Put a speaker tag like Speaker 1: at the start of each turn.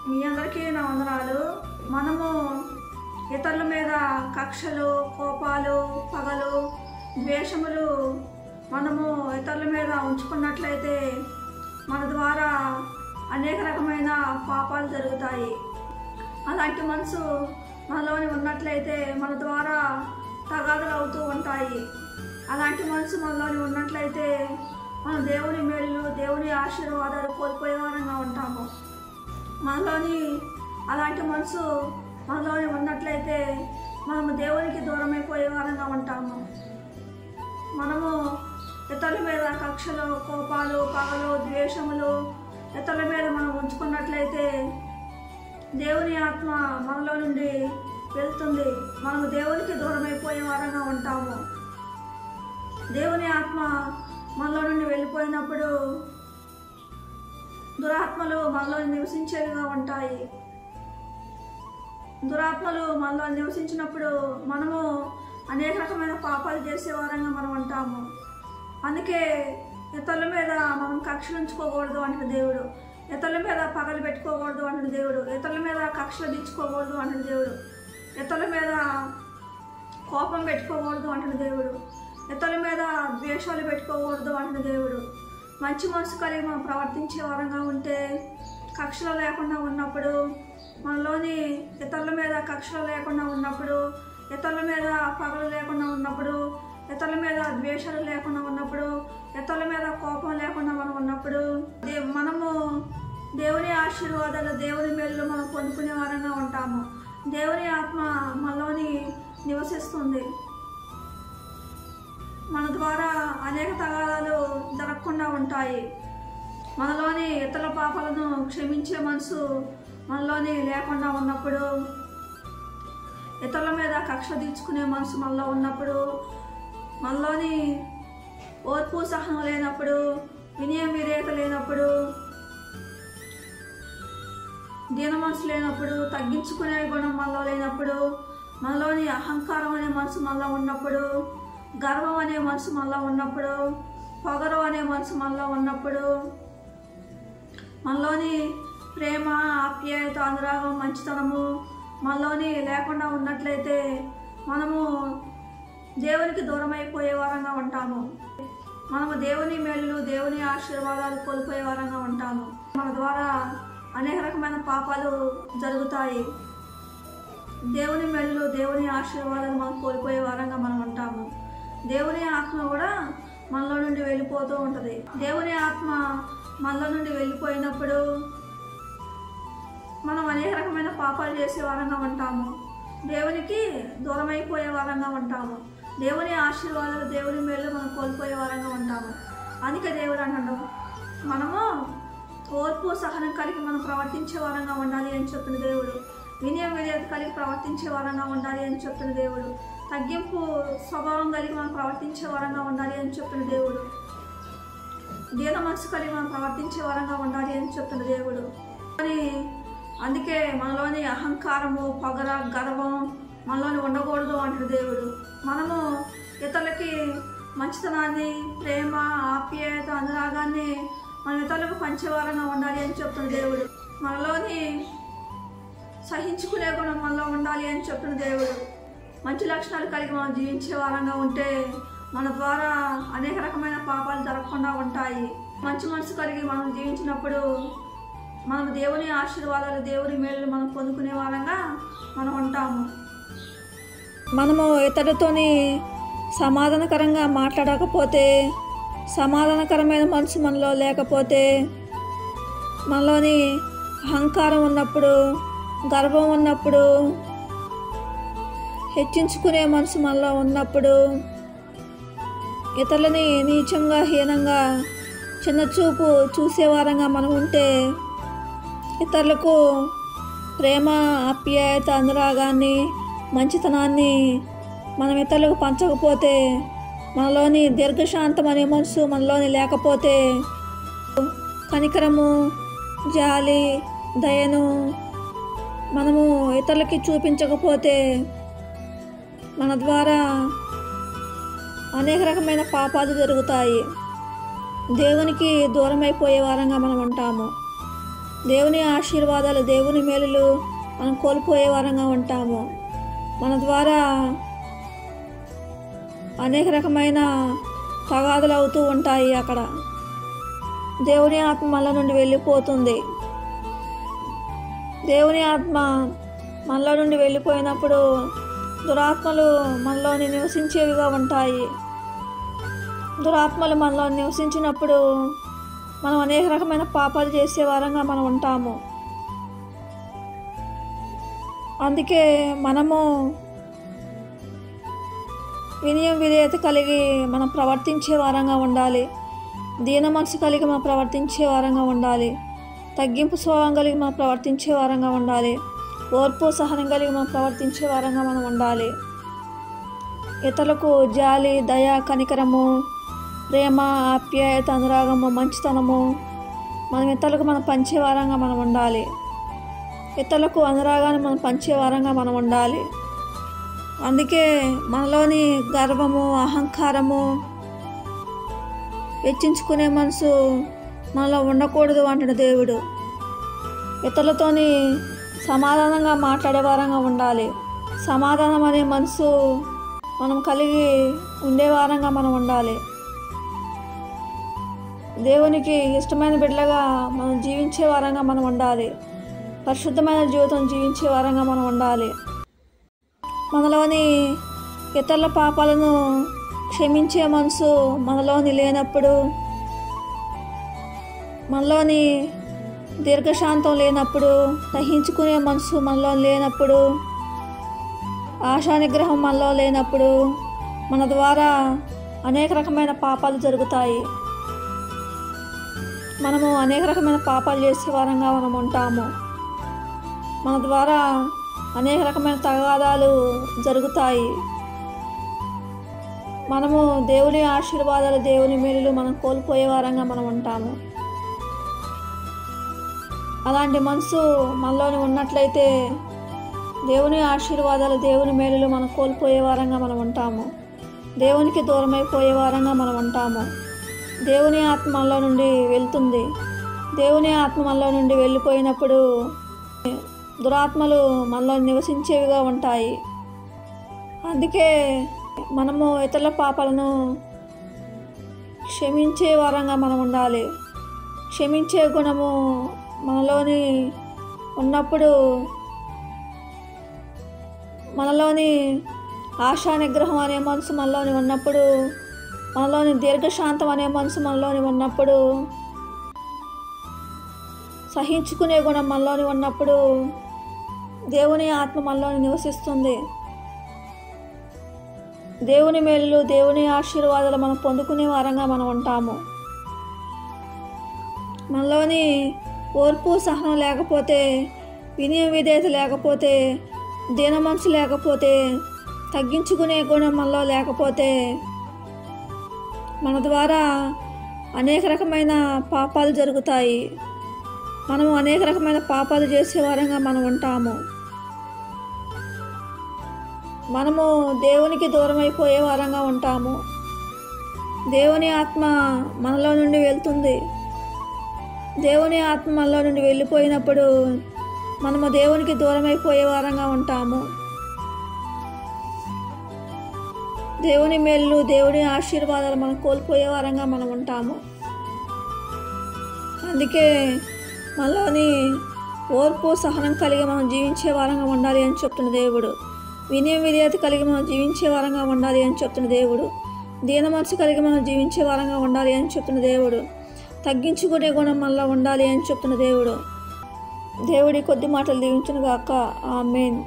Speaker 1: మీ అందరికీ నా వందనాలు. మనము ఇతరుల మీద కక్షలు, కోపాలు, పగలు, ద్వేషములు మనము ఇతరుల మీద ఉంచుకున్నట్లయితే మన ద్వారా అనేక రకమైన పాపాలు జరుగుతాయి. అలాంటి మనసు మనలోని ఉన్నట్లయితే మన ద్వారా తగాదులు అవుతూ ఉంటాయి. అలాంటి మనసు మనలోని ఉన్నట్లయితే మనం దేవుని మేలు, దేవుని ఆశీర్వాదాలు కోల్పోయే వారంగా ఉంటాము. మనలోని అలాంటి మనసు మనలోని ఉన్నట్లయితే మనము దేవునికి దూరమైపోయే వారంగా ఉంటాము. మనము ఇతరుల మీద కక్షలు, కోపాలు, పగలు, ద్వేషములు ఇతరుల మీద మనం ఉంచుకున్నట్లయితే దేవుని ఆత్మ మనలో నుండి వెళ్తుంది. మనము దేవునికి దూరమైపోయే వారంగా ఉంటాము. దేవుని ఆత్మ మనలో నుండి వెళ్ళిపోయినప్పుడు దురాత్మలు మనలో నివసించేవిగా ఉంటాయి. దురాత్మలు మనలో నివసించినప్పుడు మనము అనేక రకమైన పాపాలు చేసే వారంగా మనం ఉంటాము. అందుకే ఇతరుల మీద మనం కక్షలు ఉంచుకోకూడదు అంటున్న దేవుడు. ఇతరుల మీద పగలు పెట్టుకోకూడదు అంటున్న దేవుడు. ఇతరుల మీద కక్షలు దించుకోకూడదు అంటున్న దేవుడు. ఇతరుల మీద కోపం పెట్టుకోకూడదు అంటున్న దేవుడు. ఇతరుల మీద ద్వేషాలు పెట్టుకోకూడదు అంటున్న దేవుడు. మంచి మనసు కలిగి మనం ప్రవర్తించే వారంగా ఉంటే, కక్షలు లేకుండా ఉన్నప్పుడు, మనలోని ఇతరుల మీద కక్షలు లేకుండా ఉన్నప్పుడు, ఇతరుల మీద పగలు లేకుండా ఉన్నప్పుడు, ఇతరుల మీద ద్వేషాలు లేకుండా ఉన్నప్పుడు, ఇతరుల మీద కోపం లేకుండా మనం ఉన్నప్పుడు మనము దేవుని ఆశీర్వాదాలు, దేవుని మేలు మనం పొందుకునే వారంగా ఉంటాము. దేవుని ఆత్మ మనలోని నివసిస్తుంది. మన ద్వారా అనేక తగాదాలు జరగకుండా ఉంటాయి. మనలోని ఇతరుల పాపాలను క్షమించే మనసు మనలోని లేకుండా ఉన్నప్పుడు, ఇతరుల మీద కక్ష తీర్చుకునే మనసు మనలో ఉన్నప్పుడు, మనలోని ఓర్పు సహనం లేనప్పుడు, వినయం విధేయత లేనప్పుడు, దీన మనసు లేనప్పుడు, తగ్గించుకునే గుణం మనలో లేనప్పుడు, మనలోని అహంకారం అనే మనసు మనలో ఉన్నప్పుడు, గర్వం అనే మనసు మనలో ఉన్నప్పుడు, పొగరు అనే మనసు మనలో ఉన్నప్పుడు, మనలోని ప్రేమ, ఆప్యాయత, అనురాగం, మంచితనము మనలోని లేకుండా ఉన్నట్లయితే మనము దేవునికి దూరం అయిపోయే వారంగా ఉంటాము. మనము దేవుని మేలు, దేవుని ఆశీర్వాదాలు కోల్పోయే వారంగా ఉంటాము. మన ద్వారా అనేక రకమైన పాపాలు జరుగుతాయి. దేవుని మేలు, దేవుని ఆశీర్వాదాలు మనం కోల్పోయే వారంగా మనం ఉంటాము. దేవుని ఆత్మ కూడా మనలో నుండి వెళ్ళిపోతూ ఉంటుంది. దేవుని ఆత్మ మనలో నుండి వెళ్ళిపోయినప్పుడు మనం అనేక రకమైన పాపాలు చేసే వారంగా ఉంటాము. దేవునికి దూరం అయిపోయే వారంగా ఉంటాము. దేవుని ఆశీర్వాదాలు, దేవుని మేలు మనం కోల్పోయే వారంగా ఉంటాము. అందుకే దేవుడు అంటాడు, మనము ఓర్పు సహనం కలిగి మనం ప్రవర్తించే వారంగా ఉండాలి అని చెప్తున్న దేవుడు. వినయం విధేయత కలిగి ప్రవర్తించే వారంగా ఉండాలి అని చెప్తున్న దేవుడు. తగ్గింపు స్వభావం కలిగి మనం ప్రవర్తించే వారంగా ఉండాలి అని చెప్తున్న దేవుడు. దీన మనసు కలిగి మనం ప్రవర్తించే వారంగా ఉండాలి అని చెప్తున్న దేవుడు. కానీ అందుకే మనలోని అహంకారము, పొగర, గర్వం మనలోని ఉండకూడదు అంటున్న దేవుడు. మనము ఇతరులకి మంచితనాన్ని, ప్రేమ, ఆప్యాయత, అనురాగాన్ని మనం ఇతరులకు పంచేవారంగా ఉండాలి అని చెప్తున్న దేవుడు. మనలోని సహించుకునే గుణం మనలో ఉండాలి అని చెప్తున్న దేవుడు. మంచి లక్షణాలు కలిగి మనం జీవించే వారంగా ఉంటే మన ద్వారా అనేక రకమైన పాపాలు జరగకుండా ఉంటాయి. మంచి మనసు కలిగి మనం జీవించినప్పుడు మనం దేవుని ఆశీర్వాదాలు, దేవుని మేలు మనం పొందుకునే వారంగా మనం ఉంటాము. మనము ఇతరులతోని సమాధానకరంగా మాట్లాడకపోతే, సమాధానకరమైన మనసు మనలో లేకపోతే, మనలోని అహంకారం ఉన్నప్పుడు, గర్వం ఉన్నప్పుడు, హెచ్చించుకునే మనసు మనలో ఉన్నప్పుడు, ఇతరులని నీచంగా, హీనంగా, చిన్నచూపు చూసేవారంగా మనం ఉంటే, ఇతరులకు ప్రేమ, ఆప్యాయత, అనురాగాన్ని, మంచితనాన్ని మనం ఇతరులకు పంచకపోతే, మనలోని దీర్ఘశాంతం అనే మనసు మనలోని లేకపోతే, కనికరము, జాలి, దయను మనము ఇతరులకి చూపించకపోతే మన ద్వారా అనేక రకమైన పాపాలు జరుగుతాయి. దేవునికి దూరం అయిపోయే వారంగా మనం ఉంటాము. దేవుని ఆశీర్వాదాలు, దేవుని మేలులు మనం కోల్పోయే వారంగా ఉంటాము. మన ద్వారా అనేక రకమైన తగాదులు అవుతూ ఉంటాయి. అక్కడ దేవుని ఆత్మ మనలో నుండి వెళ్ళిపోతుంది. దేవుని ఆత్మ మనలో నుండి వెళ్ళిపోయినప్పుడు దురాత్మలు మనలోని నివసించేవిగా ఉంటాయి. దురాత్మలు మనలో నివసించినప్పుడు మనం అనేక రకమైన పాపాలు చేసే వారంగా మనం ఉంటాము. అందుకే మనము వినయం విధేయత కలిగి మనం ప్రవర్తించే వారంగా ఉండాలి. దీన మనసు కలిగి మనం ప్రవర్తించే వారంగా ఉండాలి. తగ్గింపు స్వభావం కలిగి మనం ప్రవర్తించే వారంగా ఉండాలి. ఓర్పు సహనం కలిగి మనం ప్రవర్తించే వారంగా మనం ఉండాలి. ఇతరులకు జాలి, దయ, కనికరము, ప్రేమ, ఆప్యాయత, అనురాగము, మంచితనము మనం ఇతరులకు మనం పంచే వారంగా మనం ఉండాలి. ఇతరులకు అనురాగాన్ని మనం పంచే వారంగా మనం ఉండాలి. అందుకే మనలోని గర్వము, అహంకారము, హెచ్చించుకునే మనసు మనలో ఉండకూడదు అంటాడు దేవుడు. ఇతరులతోని సమాధానంగా మాట్లాడే వారంగా ఉండాలి. సమాధానం అనే మనసు మనం కలిగి ఉండే వారంగా మనం ఉండాలి. దేవునికి ఇష్టమైన బిడ్డలుగా మనం జీవించే వారంగా మనం ఉండాలి. పరిశుద్ధమైన జీవితం జీవించే వారంగా మనం ఉండాలి. మనలోని ఇతరుల పాపాలను క్షమించే మనసు మనలోని లేనప్పుడు, మనలోని దీర్ఘశాంతం లేనప్పుడు, సహించుకునే మనసు మనలో లేనప్పుడు, ఆశా నిగ్రహం మనలో లేనప్పుడు మన ద్వారా అనేక రకమైన పాపాలు జరుగుతాయి. మనము అనేక రకమైన పాపాలు చేసే వారంగా మనం ఉంటాము. మన ద్వారా అనేక రకమైన తగాదాలు జరుగుతాయి. మనము దేవుని ఆశీర్వాదాలు, దేవుని మేలులు మనం కోల్పోయే వారంగా మనం ఉంటాము. అలాంటి మనసు మనలోని ఉన్నట్లయితే దేవుని ఆశీర్వాదాలు, దేవుని మేలులు మనం కోల్పోయే వారంగా మనం ఉంటాము. దేవునికి దూరమైపోయే వారంగా మనం ఉంటాము. దేవుని ఆత్మ మనలో నుండి వెళ్తుంది. దేవుని ఆత్మ మనలో నుండి వెళ్ళిపోయినప్పుడు దురాత్మలు మనలో నివసించేవిగా ఉంటాయి. అందుకే మనము ఇతరుల పాపాలను క్షమించే వారంగా మనం ఉండాలి. క్షమించే గుణము మనలోని ఉన్నప్పుడు, మనలోని ఆశా నిగ్రహం అనే మనసు మనలోని ఉన్నప్పుడు, మనలోని దీర్ఘశాంతం అనే మనసు మనలోని ఉన్నప్పుడు, సహించుకునే గుణం మనలోని ఉన్నప్పుడు దేవుని ఆత్మ మనలోని నివసిస్తుంది. దేవుని మేలులు, దేవుని ఆశీర్వాదాలు మనం పొందుకునే వారంగా మనం ఉంటాము. మనలోని ఓర్పు సహనం లేకపోతే, వినయ విధేయత లేకపోతే, దీన మనసు లేకపోతే, తగ్గించుకునే గుణం మనలో లేకపోతే మన ద్వారా అనేక రకమైన పాపాలు జరుగుతాయి. మనము అనేక రకమైన పాపాలు చేసే వారంగా మనం ఉంటాము. మనము దేవునికి దూరం అయిపోయే వారంగా ఉంటాము. దేవుని ఆత్మ మనలో నుండి వెళ్తుంది. దేవుని ఆత్మ మనలో నుండి వెళ్ళిపోయినప్పుడు మనము దేవునికి దూరం అయిపోయే వారంగా ఉంటాము. దేవుని మేలు, దేవుని ఆశీర్వాదాలు మనం కోల్పోయే వారంగా మనం ఉంటాము. అందుకే మనలోని ఓర్పు సహనం కలిగి మనం జీవించే వారంగా ఉండాలి అని చెప్తున్న దేవుడు. వినయ విధేయత కలిగి మనం జీవించే వారంగా ఉండాలి అని చెప్తున్న దేవుడు. దీన మనసు కలిగి మనం జీవించే వారంగా ఉండాలి అని చెప్తున్న దేవుడు. తగ్గించుకునే గుణం మనలో ఉండాలి అని చెప్తున్న దేవుడు. దేవుడి కొద్ది మాటలు దీవించును గాక. ఆమేన్.